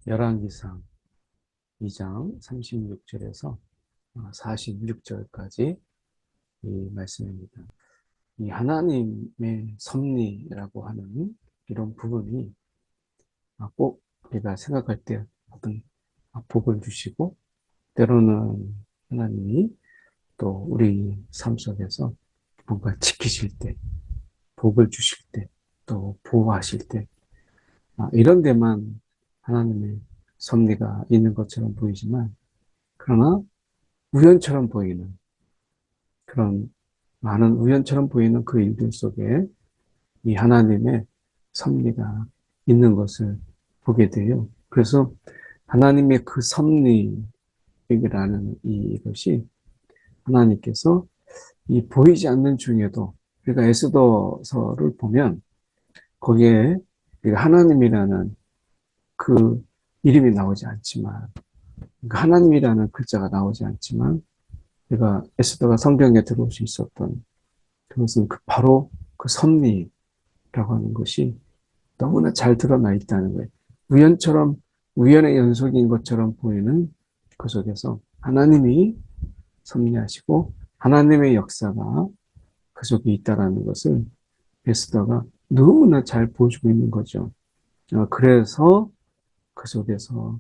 열왕기상 2장 36절에서 46절까지 이 말씀입니다. 이 하나님의 섭리라고 하는 이런 부분이 꼭 우리가 생각할 때 어떤 복을 주시고, 때로는 하나님이 또 우리 삶 속에서 뭔가 지키실 때, 복을 주실 때, 또 보호하실 때, 이런 데만 하나님의 섭리가 있는 것처럼 보이지만, 그러나 우연처럼 보이는, 그런 많은 우연처럼 보이는 그 일들 속에 이 하나님의 섭리가 있는 것을 보게 돼요. 그래서 하나님의 그 섭리라는 이것이 하나님께서 이 보이지 않는 중에도, 우리가 에스더서를 보면 거기에 하나님이라는 그 이름이 나오지 않지만, 그러니까 하나님이라는 글자가 나오지 않지만, 우리가 에스더가 성경에 들어올 수 있었던 그것은 바로 그 섭리라고 하는 것이 너무나 잘 드러나 있다는 거예요. 우연처럼, 우연의 연속인 것처럼 보이는 그 속에서 하나님이 섭리하시고 하나님의 역사가 그 속에 있다는 것을 에스더가 너무나 잘 보여주고 있는 거죠. 그래서 그 속에서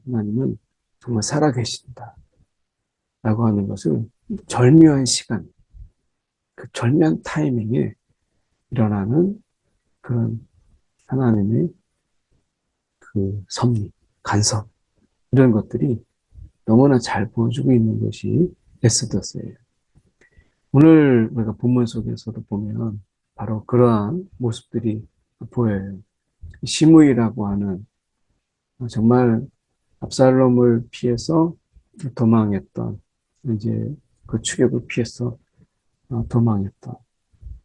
하나님은 정말 살아계신다 라고 하는 것을 절묘한 시간, 그 절묘한 타이밍에 일어나는 그런 하나님의 그 섭리, 간섭, 이런 것들이 너무나 잘 보여주고 있는 것이 에스더서예요. 오늘 우리가 본문 속에서도 보면 바로 그러한 모습들이 보여요. 시므이라고 하는, 정말 압살롬을 피해서 도망했던, 이제 그 추격을 피해서 도망했던,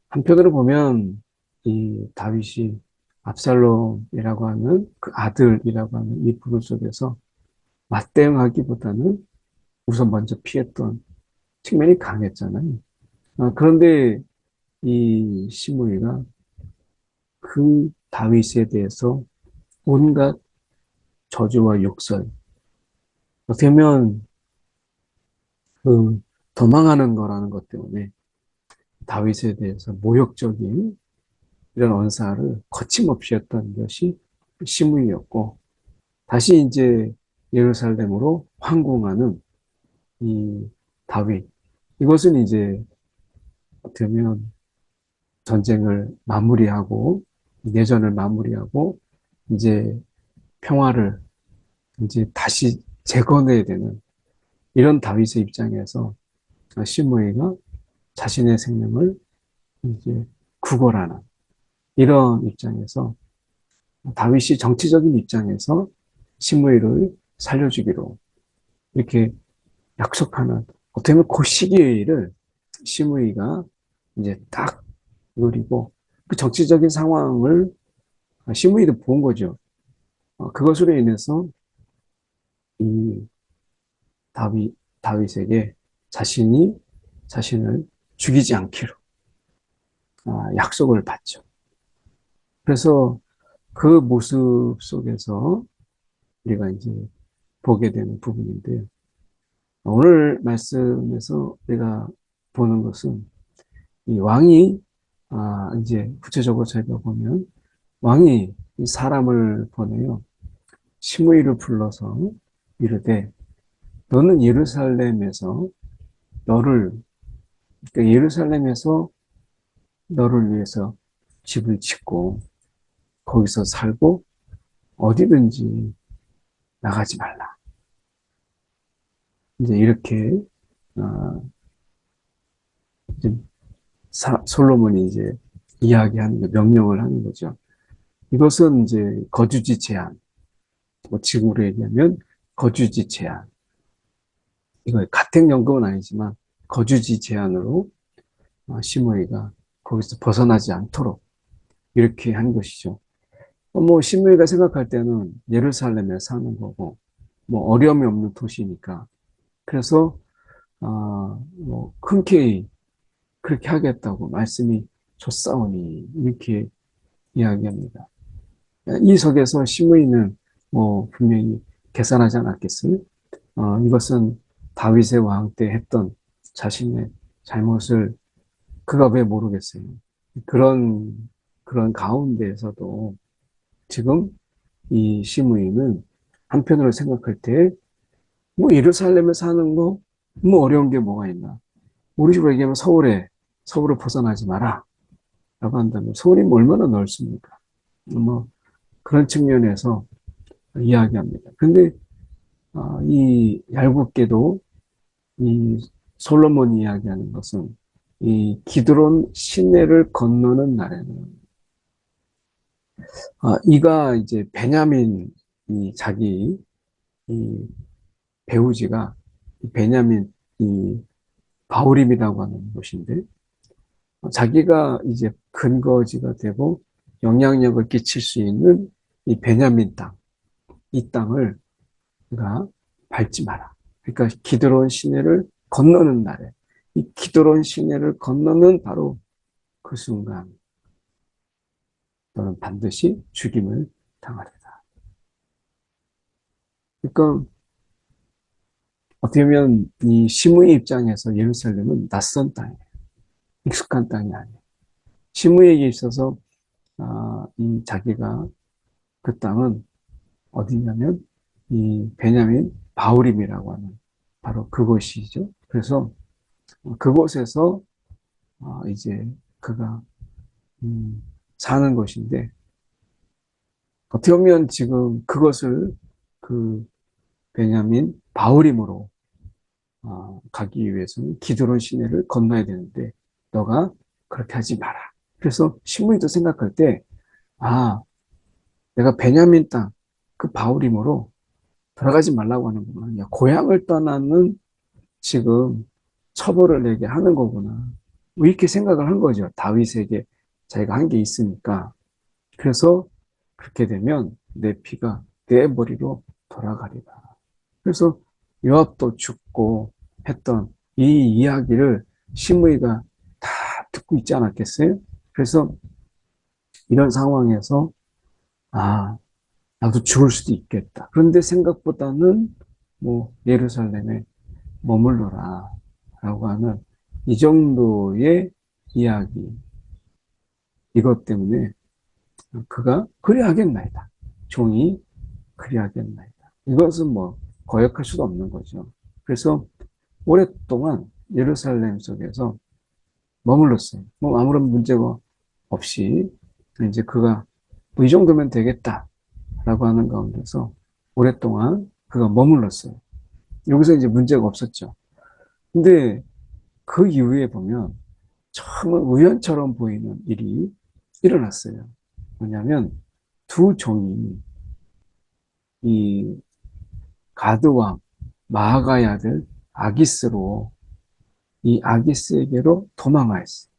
한편으로 보면 이 다윗이 압살롬이라고 하는 그 아들이라고 하는 이 부분 속에서 맞대응하기보다는 우선 먼저 피했던 측면이 강했잖아요. 그런데 이 시므이가 그 다윗에 대해서 온갖 저주와 욕설, 어떻게 보면 그 도망하는 거라는 것 때문에 다윗에 대해서 모욕적인 이런 언사를 거침없이 했던 것이 시므이였고, 다시 이제 예루살렘으로 황궁하는 이 다윗, 이것은 이제 어떻게 보면 전쟁을 마무리하고 내전을 마무리하고 이제 평화를 이제 다시 재건해야 되는 이런 다윗의 입장에서 시므이가 자신의 생명을 이제 구걸하는 이런 입장에서 다윗이 정치적인 입장에서 시므이를 살려주기로 이렇게 약속하는, 어떻게 보면 그 시기를 시므이가 이제 딱 노리고 그 정치적인 상황을 시므이도 본 거죠. 그것으로 인해서 이 다윗에게 자신을 죽이지 않기로 약속을 받죠. 그래서 그 모습 속에서 우리가 이제 보게 되는 부분인데요. 오늘 말씀에서 우리가 보는 것은 이 왕이, 이제 구체적으로 저희가 보면 왕이 이 사람을 보내요. 시므이를 불러서 이르되 너는 예루살렘에서 너를, 그러니까 예루살렘에서 너를 위해서 집을 짓고 거기서 살고 어디든지 나가지 말라. 이제 이렇게 이제 솔로몬이 이제 이야기하는 거, 명령을 하는 거죠. 이것은 이제 거주지 제한, 뭐 지금으로 얘기하면 거주지 제한. 이거 가택연금은 아니지만 거주지 제한으로 시므이가 거기서 벗어나지 않도록 이렇게 한 것이죠. 뭐 시므이가 생각할 때는 예루살렘에 사는 거고, 뭐 어려움이 없는 도시니까. 그래서 뭐 흔쾌히 그렇게 하겠다고 말씀이 좋사오니 이렇게 이야기합니다. 이 속에서 시므이는 뭐 분명히 계산하지 않았겠어요? 이것은 다윗의 왕 때 했던 자신의 잘못을 그가 왜 모르겠어요? 그런 가운데에서도 지금 이 시므이는 한편으로 생각할 때, 뭐 예루살렘에 사는 거, 뭐 어려운 게 뭐가 있나? 우리 식으로 얘기하면 서울을 벗어나지 마라. 라고 한다면 서울이 뭐 얼마나 넓습니까? 뭐 그런 측면에서 이야기합니다. 근데 이 얄궂게도 이 솔로몬이 이야기하는 것은 이 기드론 시내를 건너는 날에는 이가 이제 베냐민 이 자기 이 배우지가 베냐민 이 바후림이라고 하는 곳인데 자기가 이제 근거지가 되고 영향력을 끼칠 수 있는 이 베냐민 땅, 이 땅을 그가 밟지 마라. 그러니까 기드론 시내를 건너는 날에 이 기드론 시내를 건너는 바로 그 순간 너는 반드시 죽임을 당하리라. 그러니까 어떻게 보면 이 시므의 입장에서 예루살렘은 낯선 땅이에요. 익숙한 땅이 아니에요. 시므에게 있어서 이 자기가 그 땅은 어디냐면 이 베냐민 바후림이라고 하는 바로 그곳이죠. 그래서 그곳에서 이제 그가 사는 것인데 어떻게 보면 지금 그것을 그 베냐민 바후림으로 가기 위해서는 기드론 시내를 건너야 되는데 너가 그렇게 하지 마라. 그래서 시므이도 생각할 때 아, 내가 베냐민 땅 그 바후림으로 돌아가지 말라고 하는구나. 야, 고향을 떠나는 지금 처벌을 내게 하는 거구나. 뭐 이렇게 생각을 한 거죠. 다윗에게 자기가 한 게 있으니까. 그래서 그렇게 되면 내 피가 내 머리로 돌아가리라. 그래서 요압도 죽고 했던 이 이야기를 시므이가 다 듣고 있지 않았겠어요? 그래서 이런 상황에서 아, 나도 죽을 수도 있겠다. 그런데 생각보다는 뭐 예루살렘에 머물러라 라고 하는 이 정도의 이야기. 이것 때문에 그가 그리하겠나이다. 종이 그리하겠나이다. 이것은 뭐 거역할 수도 없는 거죠. 그래서 오랫동안 예루살렘 속에서 머물렀어요. 뭐 아무런 문제가 없이 이제 그가 뭐이 정도면 되겠다라고 하는 가운데서 오랫동안 그가 머물렀어요. 여기서 이제 문제가 없었죠. 근데 그 이후에 보면 정말 우연처럼 보이는 일이 일어났어요. 뭐냐면 두 종이 이 가드왕 마아가의 아들 아기스로 이 아기스에게로 도망하였어요.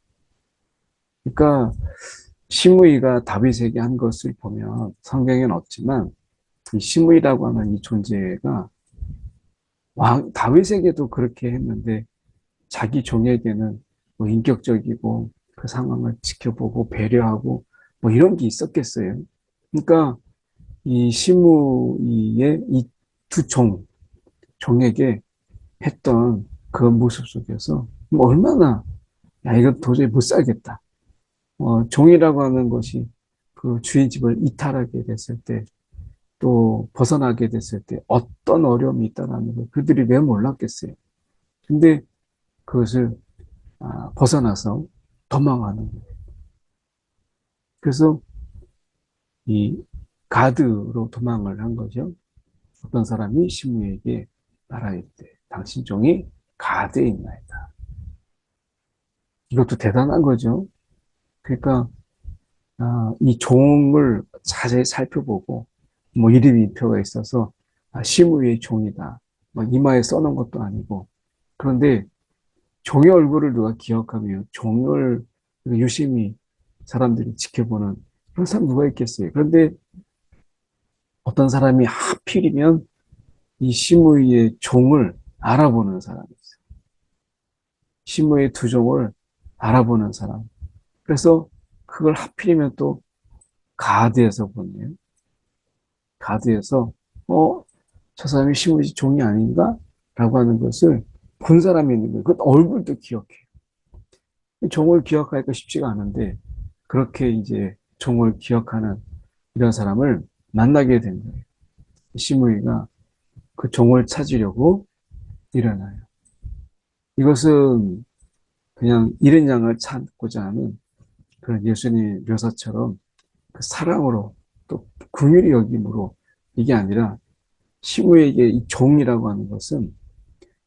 그러니까 시므이가 다윗에게 한 것을 보면 성경에는 없지만 이 시므이라고 하는 이 존재가 다윗에게도 그렇게 했는데 자기 종에게는 뭐 인격적이고 그 상황을 지켜보고 배려하고 뭐 이런 게 있었겠어요. 그러니까 이 시므이의 이 두 종에게 했던 그 모습 속에서 뭐 얼마나 야 이거 도저히 못 살겠다. 종이라고 하는 것이 그 주인 집을 이탈하게 됐을 때 또 벗어나게 됐을 때 어떤 어려움이 있다는 걸 그들이 왜 몰랐겠어요. 근데 그것을 벗어나서 도망하는 거예요. 그래서 이 가드로 도망을 한 거죠. 어떤 사람이 시므에게 말하였대. 당신 종이 가드에 있나이다. 이것도 대단한 거죠. 그러니까 이 종을 자세히 살펴보고 뭐 이름표가 있어서 시므의 종이다. 막 이마에 써놓은 것도 아니고 그런데 종의 얼굴을 누가 기억하며 종을 유심히 사람들이 지켜보는 그런 사람 누가 있겠어요. 그런데 어떤 사람이 하필이면 이 시므이의 종을 알아보는 사람이 있어요. 시므이의 두 종을 알아보는 사람. 그래서 그걸 하필이면 또 가드에서 보네요. 가드에서 어, 저 사람이 시므지 종이 아닌가? 라고 하는 것을 본 사람이 있는 거예요. 그 얼굴도 기억해. 종을 기억하기가 쉽지가 않은데 그렇게 이제 종을 기억하는 이런 사람을 만나게 된 거예요. 시므이가 그 종을 찾으려고 일어나요. 이것은 그냥 이른 양을 찾고자 하는 그런 예수님 묘사처럼 그 사랑으로 또 긍휼히 여김으로 이게 아니라 시므에게 이 종이라고 하는 것은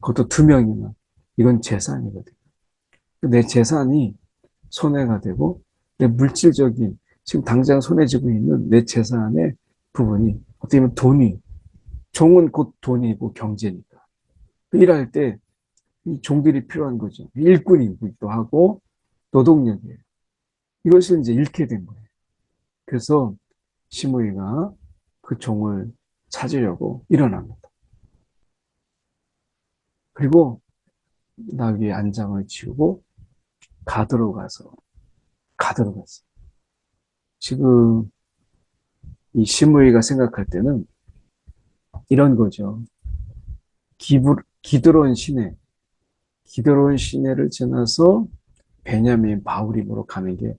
그것도 두 명이나 이건 재산이거든요. 내 재산이 손해가 되고 내 물질적인 지금 당장 손해 쥐고 있는 내 재산의 부분이 어떻게 보면 돈이 종은 곧 돈이고 경제니까 일할 때 이 종들이 필요한 거죠. 일꾼이기도 하고 노동력이에요. 이것을 이제 잃게 된 거예요. 그래서 시므이가 그 종을 찾으려고 일어납니다. 그리고 나귀의 안장을 지우고 가들어갔어. 지금 이 시므이가 생각할 때는 이런 거죠. 기드론 시내, 기드론 시내를 지나서 베냐민 바후림으로 가는 게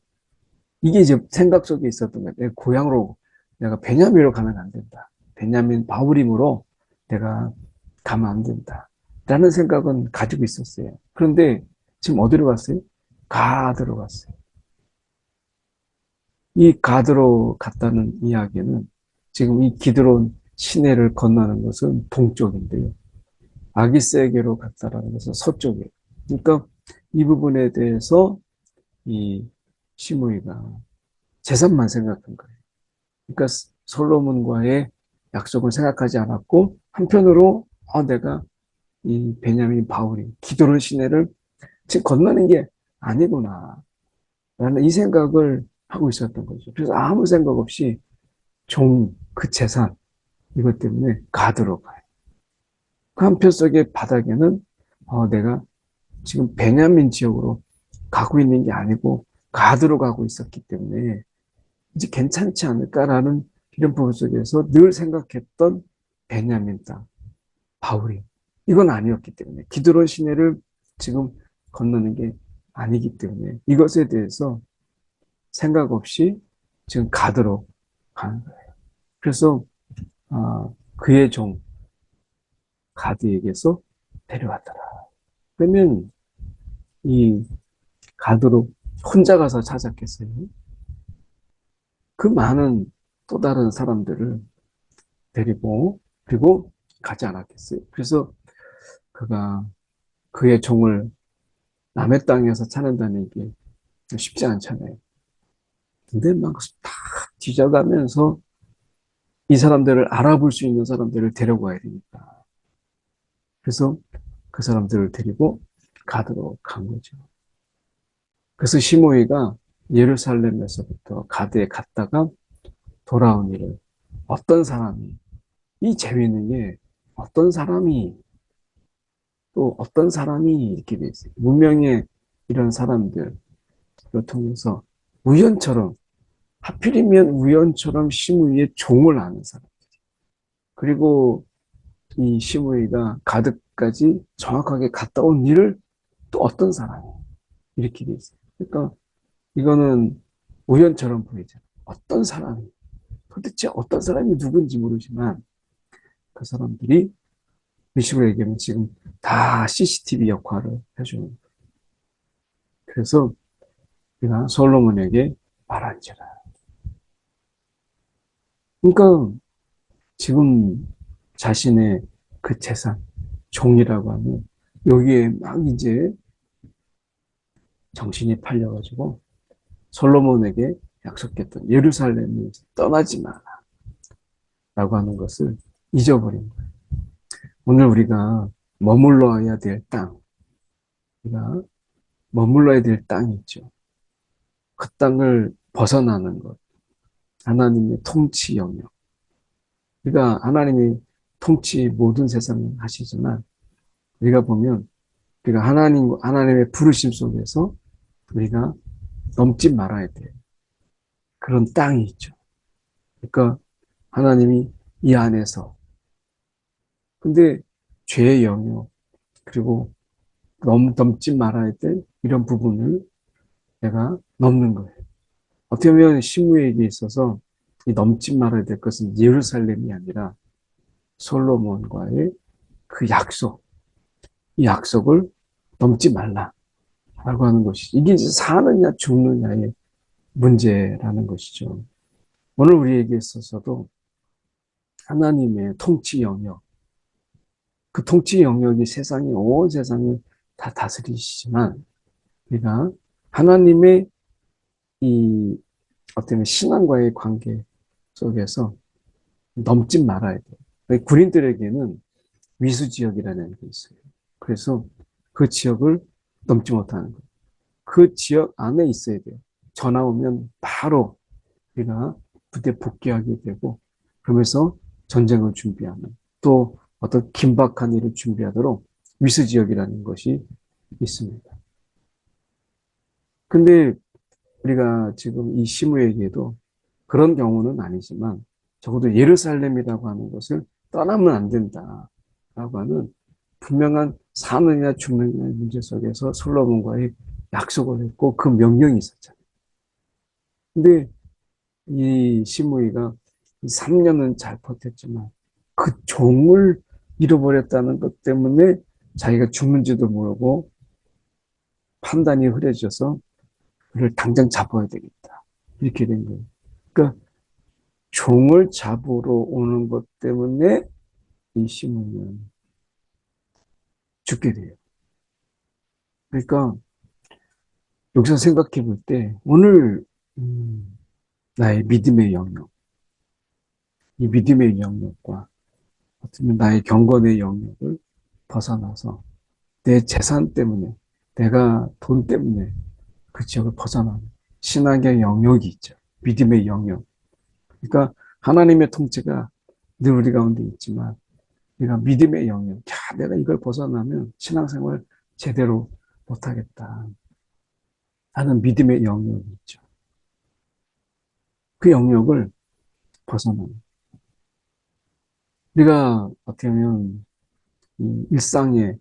이게 이제 생각 속에 있었던 거예요. 내 고향으로 내가 베냐민으로 가면 안 된다. 베냐민 바후림으로 내가 가면 안 된다. 라는 생각은 가지고 있었어요. 그런데 지금 어디로 갔어요? 가드로 갔어요. 이 가드로 갔다는 이야기는 지금 이 기드론 시내를 건너는 것은 동쪽인데요. 아기세게로 갔다라는 것은 서쪽이에요. 그러니까 이 부분에 대해서 이 시므이가 재산만 생각한 거예요. 그러니까 솔로몬과의 약속을 생각하지 않았고 한편으로 내가 이 베냐민 바울이 기도론 시내를 지금 건너는 게 아니구나 라는 이 생각을 하고 있었던 거죠. 그래서 아무 생각 없이 그 재산 이것 때문에 가드로 가요. 그 한편 속의 바닥에는 내가 지금 베냐민 지역으로 가고 있는 게 아니고 가드로 가고 있었기 때문에 이제 괜찮지 않을까라는 이런 부분 속에서 늘 생각했던 베냐민 땅, 바울이 이건 아니었기 때문에 기드론 시내를 지금 건너는 게 아니기 때문에 이것에 대해서 생각 없이 지금 가드로 가는 거예요. 그래서 그의 종 가드에게서 데려왔더라. 그러면 이 가드로 혼자 가서 찾았겠어요. 그 많은 또 다른 사람들을 데리고 그리고 가지 않았겠어요. 그래서 그가 그의 종을 남의 땅에서 찾는다는 게 쉽지 않잖아요. 근데 막 다 뒤져가면서 이 사람들을 알아볼 수 있는 사람들을 데려가야 되니까. 그래서 그 사람들을 데리고 가드로 간 거죠. 그래서 시므이가 예루살렘에서부터 가드에 갔다가 돌아온 일을 어떤 사람이 이 재미있는 게 어떤 사람이 또 어떤 사람이 이렇게 돼 있어요. 문명의 이런 사람들을 통해서 우연처럼 하필이면 우연처럼 시므이의 종을 아는 사람 그리고 이 시므이가 가드까지 정확하게 갔다 온 일을 또 어떤 사람이 이렇게 돼 있어요. 그러니까 이거는 우연처럼 보이잖아요. 어떤 사람이 도대체 어떤 사람이 누군지 모르지만 그 사람들이 이 식으로 얘기하면 지금 다 CCTV 역할을 해주는 거예요. 그래서 그가 솔로몬에게 말한지라. 그러니까 지금 자신의 그 재산, 종이라고 하면 여기에 막 이제 정신이 팔려가지고 솔로몬에게 약속했던 예루살렘을 떠나지 마라 라고 하는 것을 잊어버린 거예요. 오늘 우리가 머물러야 될 땅, 우리가 머물러야 될 땅이 있죠. 그 땅을 벗어나는 것, 하나님의 통치 영역. 우리가 하나님이 통치 모든 세상을 하시지만 우리가 보면 우리가 하나님의 부르심 속에서 우리가 넘지 말아야 돼요. 그런 땅이 있죠. 그러니까 하나님이 이 안에서. 근데 죄의 영역, 그리고 넘지 말아야 될 이런 부분을 내가 넘는 거예요. 어떻게 보면 시므에게 있어서 이 넘지 말아야 될 것은 예루살렘이 아니라 솔로몬과의 그 약속, 이 약속을 넘지 말라라고 하는 것이 이게 이제 사느냐 죽느냐의 문제라는 것이죠. 오늘 우리에게 있어서도 하나님의 통치 영역, 그 통치 영역이 세상이 온 세상을 다 다스리시지만 우리가 하나님의 이 어떤 신앙과의 관계 속에서 넘지 말아야 돼요. 군인들에게는 위수지역이라는 게 있어요. 그래서 그 지역을 넘지 못하는 거예요. 그 지역 안에 있어야 돼요. 전화 오면 바로 우리가 부대 복귀하게 되고 그러면서 전쟁을 준비하는 또 어떤 긴박한 일을 준비하도록 위수지역이라는 것이 있습니다. 근데 우리가 지금 이 시므에게도 그런 경우는 아니지만 적어도 예루살렘이라고 하는 것을 떠나면 안 된다라고 하는 분명한 사느냐 죽느냐의 문제 속에서 솔로몬과의 약속을 했고 그 명령이 있었잖아요. 근데 이 시므이가 3년은 잘 버텼지만 그 종을 잃어버렸다는 것 때문에 자기가 죽는지도 모르고 판단이 흐려져서 그를 당장 잡아야 되겠다. 이렇게 된 거예요. 그러니까 종을 잡으러 오는 것 때문에 이 시므이는 죽게 돼요. 그러니까 여기서 생각해 볼 때 오늘 나의 믿음의 영역, 이 믿음의 영역과 어쩌면 나의 경건의 영역을 벗어나서 내 재산 때문에, 내가 돈 때문에 그 지역을 벗어나는 신학의 영역이 있죠. 믿음의 영역. 그러니까 하나님의 통치가 늘 우리 가운데 있지만 우리가 믿음의 영역, 야, 내가 이걸 벗어나면 신앙생활 제대로 못하겠다 하는 믿음의 영역이 있죠. 그 영역을 벗어나는. 우리가 어떻게 보면 이 일상의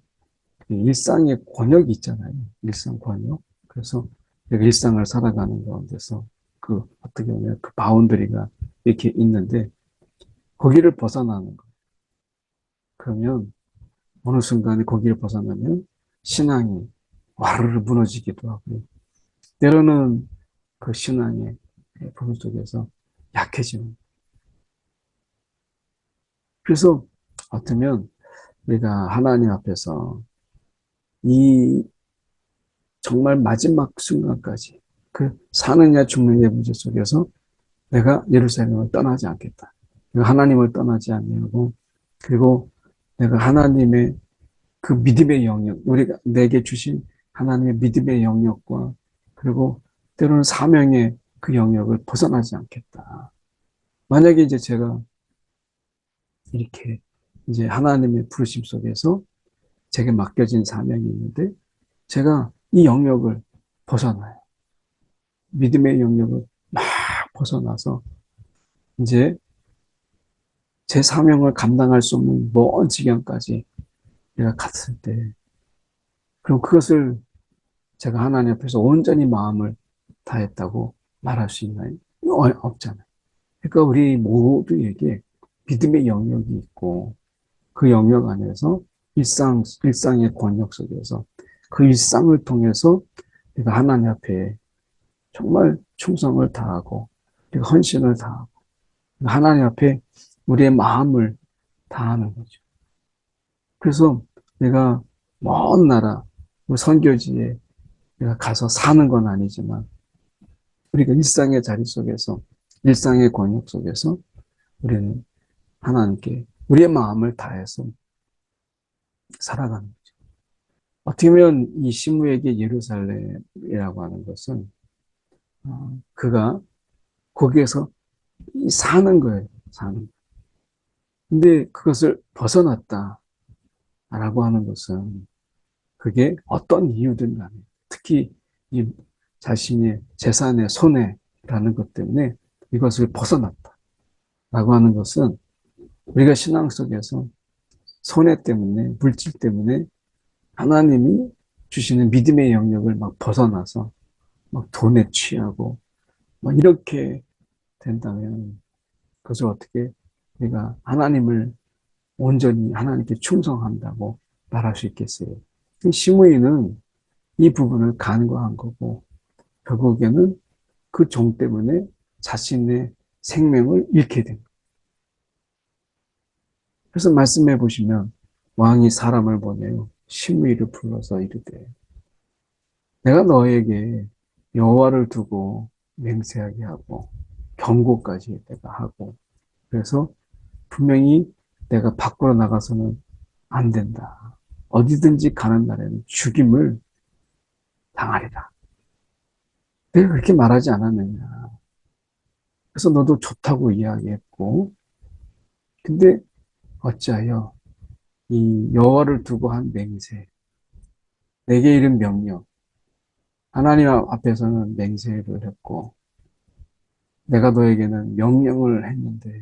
권역이 있잖아요. 일상 권역. 그래서 내가 일상을 살아가는 가운데서 그 어떻게 보면 그 바운더리가 이렇게 있는데 거기를 벗어나는 거. 그러면 어느 순간에 거기를 벗어나면 신앙이 와르르 무너지기도 하고 때로는 그 신앙의 부분 속에서 약해지는. 그래서 어쩌면 우리가 하나님 앞에서 이 정말 마지막 순간까지 그 사느냐 죽느냐 문제 속에서 내가 예루살렘을 떠나지 않겠다. 내가 하나님을 떠나지 않냐고 그리고 내가 하나님의 그 믿음의 영역, 우리가 내게 주신 하나님의 믿음의 영역과 그리고 때로는 사명의 그 영역을 벗어나지 않겠다. 만약에 이제 제가 이렇게 이제 하나님의 부르심 속에서 제게 맡겨진 사명이 있는데 제가 이 영역을 벗어나요. 믿음의 영역을 막 벗어나서 이제 제 사명을 감당할 수 없는 먼 지경까지 내가 갔을 때 그럼 그것을 제가 하나님 앞에서 온전히 마음을 다했다고 말할 수 있나요? 없잖아요. 그러니까 우리 모두에게 믿음의 영역이 있고 그 영역 안에서 일상의 권역 속에서 그 일상을 통해서 내가 하나님 앞에 정말 충성을 다하고 헌신을 다하고 하나님 앞에 우리의 마음을 다하는 거죠. 그래서 내가 먼 나라 선교지에 내가 가서 사는 건 아니지만 우리가 일상의 자리 속에서 일상의 권역 속에서 우리는 하나님께 우리의 마음을 다해서 살아가는 거죠. 어떻게 보면 이 시므에게 예루살렘이라고 하는 것은 그가 거기에서 사는 거예요. 사는 거예요. 근데 그것을 벗어났다라고 하는 것은 그게 어떤 이유든 간에 특히 이 자신의 재산의 손해라는 것 때문에 이것을 벗어났다라고 하는 것은 우리가 신앙 속에서 손해 때문에, 물질 때문에 하나님이 주시는 믿음의 영역을 막 벗어나서 막 돈에 취하고 막 이렇게 된다면 그것을 어떻게 우리가 하나님을 온전히 하나님께 충성한다고 말할 수 있겠어요? 시므이는 이 부분을 간과한 거고 결국에는 그 종 때문에 자신의 생명을 잃게 된 거예요. 그래서 말씀해 보시면 왕이 사람을 보내요. 시므이를 불러서 이르되 내가 너에게 여호와를 두고 맹세하게 하고 경고까지 내가 하고 그래서 분명히 내가 밖으로 나가서는 안 된다. 어디든지 가는 날에는 죽임을 당하리라. 내가 그렇게 말하지 않았느냐. 그래서 너도 좋다고 이야기했고 근데 어찌하여 이 여호와를 두고 한 맹세 내게 이른 명령 하나님 앞에서는 맹세를 했고 내가 너에게는 명령을 했는데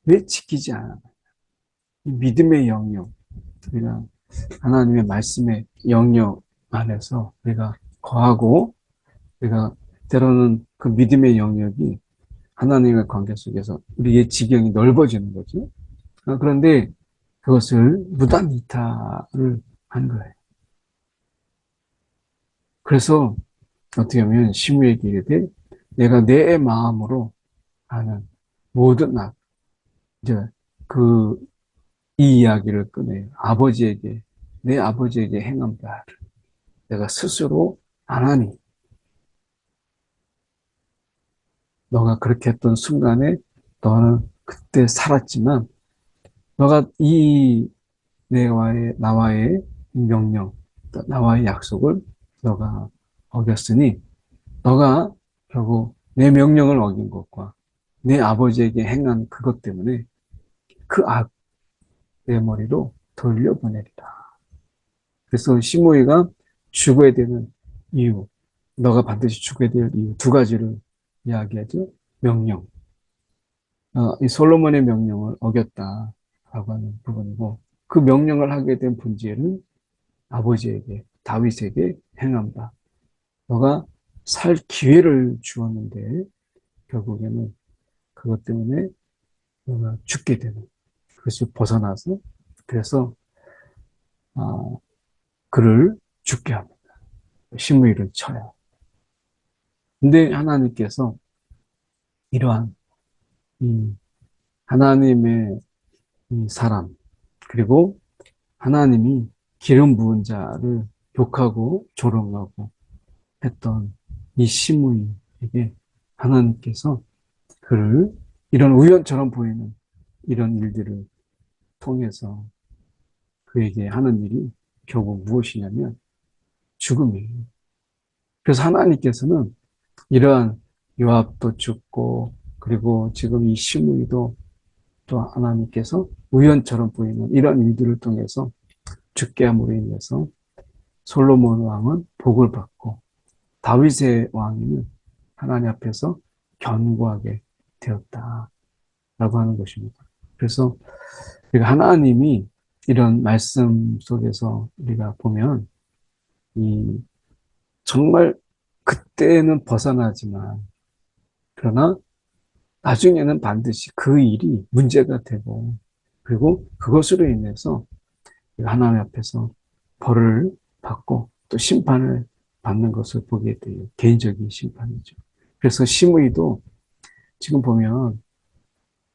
왜 지키지 않아? 이 믿음의 영역 우리가 하나님의 말씀의 영역 안에서 우리가 거하고 우리가 때로는 그 믿음의 영역이 하나님의 관계 속에서 우리의 지경이 넓어지는 거죠. 그런데 그것을 무단 이탈을 한 거예요. 그래서 어떻게 하면 시므에게 이르되 내가 내 마음으로 하는 모든 악 이제 그 이 이야기를 꺼내요. 아버지에게 내 아버지에게 행한 바를 내가 스스로 안 하니 너가 그렇게 했던 순간에 너는 그때 살았지만 너가 이 나와의 명령, 나와의 약속을 너가 어겼으니 너가 결국 내 명령을 어긴 것과 내 아버지에게 행한 그것 때문에 그 악 내 머리로 돌려보내리라. 그래서 시므이가 죽어야 되는 이유, 너가 반드시 죽어야 될 이유 두 가지를 이야기하죠. 명령, 이 솔로몬의 명령을 어겼다라고 하는 부분이고 그 명령을 하게 된 본질은 아버지에게 다윗에게 행한 바. 너가 살 기회를 주었는데 결국에는 그것 때문에 너가 죽게 되는 그것을 벗어나서 그래서 그를 죽게 합니다. 시므이를 쳐요. 근데 하나님께서 이러한 하나님의 사람 그리고 하나님이 기름 부은 자를 욕하고 조롱하고 했던 이 시므이에게 하나님께서 그를 이런 우연처럼 보이는 이런 일들을 통해서 그에게 하는 일이 결국 무엇이냐면 죽음이에요. 그래서 하나님께서는 이러한 요압도 죽고 그리고 지금 이 시므이도 또 하나님께서 우연처럼 보이는 이런 일들을 통해서 죽게 함으로 인해서 솔로몬 왕은 복을 받고 다윗의 왕위는 하나님 앞에서 견고하게 되었다라고 하는 것입니다. 그래서 우리가 하나님이 이런 말씀 속에서 우리가 보면 이 정말 그때는 벗어나지만 그러나 나중에는 반드시 그 일이 문제가 되고 그리고 그것으로 인해서 하나님 앞에서 벌을 받고 또 심판을 받는 것을 보게 돼요. 개인적인 심판이죠. 그래서 시므이도 지금 보면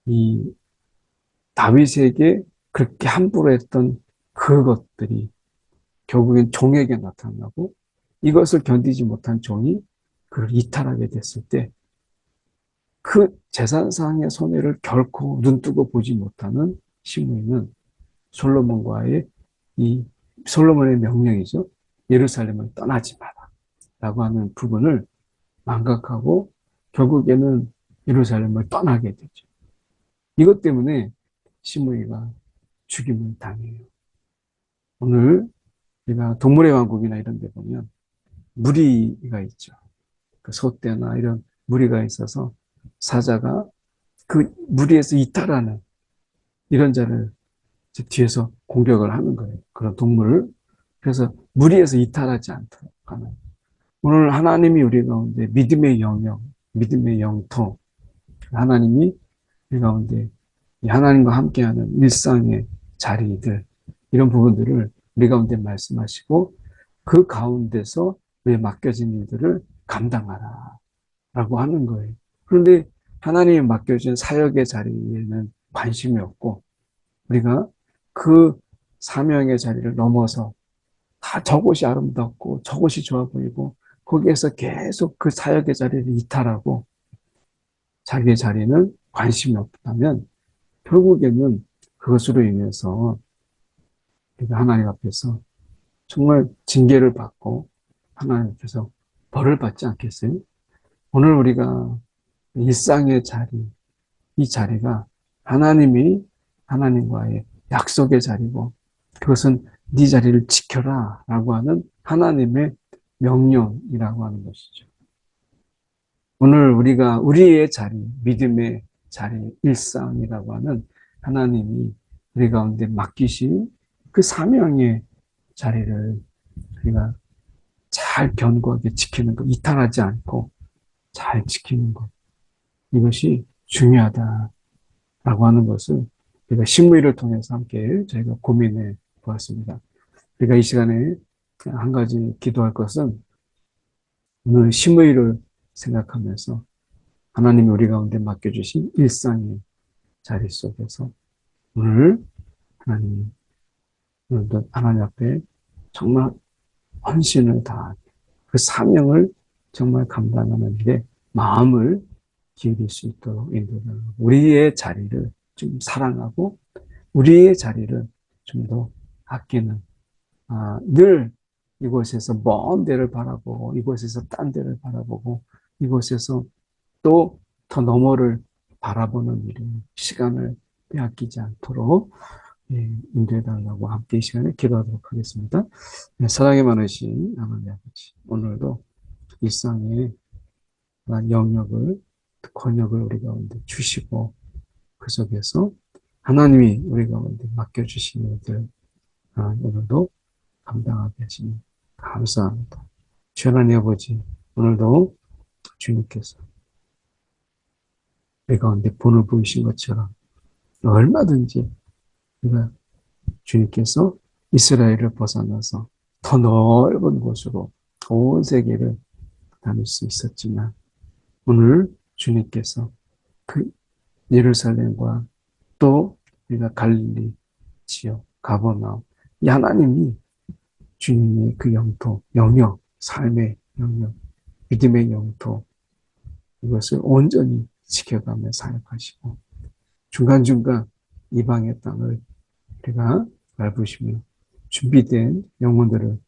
이 다윗에게 그렇게 함부로 했던 그것들이 결국엔 종에게 나타나고 이것을 견디지 못한 종이 그를 이탈하게 됐을 때 그 재산상의 손해를 결코 눈뜨고 보지 못하는 시므이는 솔로몬과의 이 솔로몬의 명령이죠. 예루살렘을 떠나지 마라 라고 하는 부분을 망각하고 결국에는 예루살렘을 떠나게 되죠. 이것 때문에 시므이가 죽임을 당해요. 오늘 우리가 동물의 왕국이나 이런 데 보면 무리가 있죠. 그 소떼나 이런 무리가 있어서 사자가 그 무리에서 이탈하는 이런 자를 이제 뒤에서 공격을 하는 거예요. 그런 동물을. 그래서 무리해서 이탈하지 않도록 하는. 오늘 하나님이 우리 가운데 믿음의 영역, 믿음의 영토, 하나님이 우리 가운데 하나님과 함께하는 일상의 자리들, 이런 부분들을 우리 가운데 말씀하시고 그 가운데서 우리에 맡겨진 일들을 감당하라 라고 하는 거예요. 그런데 하나님이 맡겨진 사역의 자리에는 관심이 없고 우리가 그 사명의 자리를 넘어서 다 저곳이 아름답고 저곳이 좋아 보이고 거기에서 계속 그 사역의 자리를 이탈하고 자기의 자리는 관심이 없다면 결국에는 그것으로 인해서 우리가 하나님 앞에서 정말 징계를 받고 하나님 앞에서 벌을 받지 않겠어요? 오늘 우리가 일상의 자리, 이 자리가 하나님이 하나님과의 약속의 자리고 그것은 네 자리를 지켜라 라고 하는 하나님의 명령이라고 하는 것이죠. 오늘 우리가 우리의 자리, 믿음의 자리, 일상이라고 하는 하나님이 우리 가운데 맡기신 그 사명의 자리를 우리가 잘 견고하게 지키는 것, 이탈하지 않고 잘 지키는 것, 이것이 중요하다라고 하는 것을 우리가 신무일을 통해서 함께 저희가 고민해 보았습니다. 우리가 이 시간에 한 가지 기도할 것은 오늘 신무일을 생각하면서 하나님이 우리 가운데 맡겨주신 일상의 자리 속에서 오늘 하나님, 오늘도 하나님 앞에 정말 헌신을 다하고 그 사명을 정말 감당하는 일에 마음을 기울일 수 있도록 인도하고 우리의 자리를 좀 사랑하고 우리의 자리를 좀 더 아끼는 늘 이곳에서 먼 데를 바라보고 이곳에서 딴 데를 바라보고 이곳에서 또 더 너머를 바라보는 일에 시간을 빼앗기지 않도록 인도해달라고 함께 이 시간에 기도하도록 하겠습니다. 네, 사랑이 많으신 하나님 아버지, 오늘도 일상의 영역을, 권역을 우리 가운데 주시고 그 속에서 하나님이 우리 가운데 맡겨주신 일들 오늘도 감당하게 하시니 감사합니다. 주 하나님 아버지, 오늘도 주님께서 우리 가운데 본을 보이신 것처럼 얼마든지 우리가 주님께서 이스라엘을 벗어나서 더 넓은 곳으로 온 세계를 다닐 수 있었지만 오늘 주님께서 그 예루살렘과 또 우리가 갈릴리 지역 가버나움 이 하나님이 주님의 그 영토, 영역, 삶의 영역, 믿음의 영토 이것을 온전히 지켜가며 사역하시고 중간중간 이방의 땅을 우리가 밟으시며 준비된 영혼들을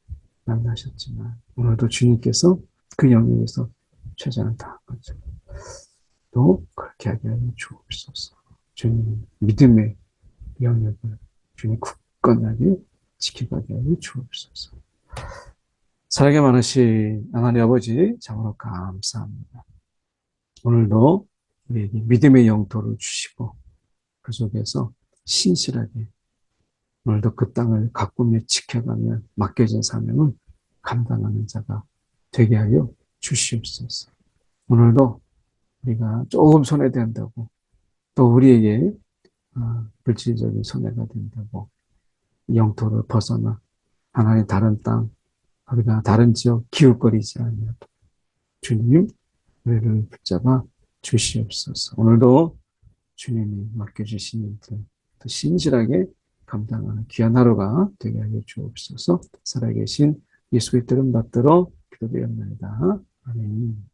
만나셨지만 오늘도 주님께서 그 영역에서 최선을 다한 거죠. 또 그렇게 하게 하여 주옵소서. 주님 믿음의 영역을 주님 굳건하게 지켜가게 하여 주옵소서. 사랑이 많으신 하나님 아버지 참으로 감사합니다. 오늘도 우리에게 믿음의 영토를 주시고 그 속에서 신실하게 오늘도 그 땅을 가꾸며 지켜가며 맡겨진 사명을 감당하는 자가 되게 하여 주시옵소서. 오늘도 우리가 조금 손해된다고 또 우리에게 물질적인 손해가 된다고 영토를 벗어나 하나님 다른 땅 우리가 다른 지역 기웃거리지 아니하고 주님 우리를 붙잡아 주시옵소서. 오늘도 주님이 맡겨주신 일들 더 신실하게 감당하는 귀한 하루가 되게 하여 주옵소서. 살아계신 예수 그리스도를 받들어 기도드렸나이다. 아멘.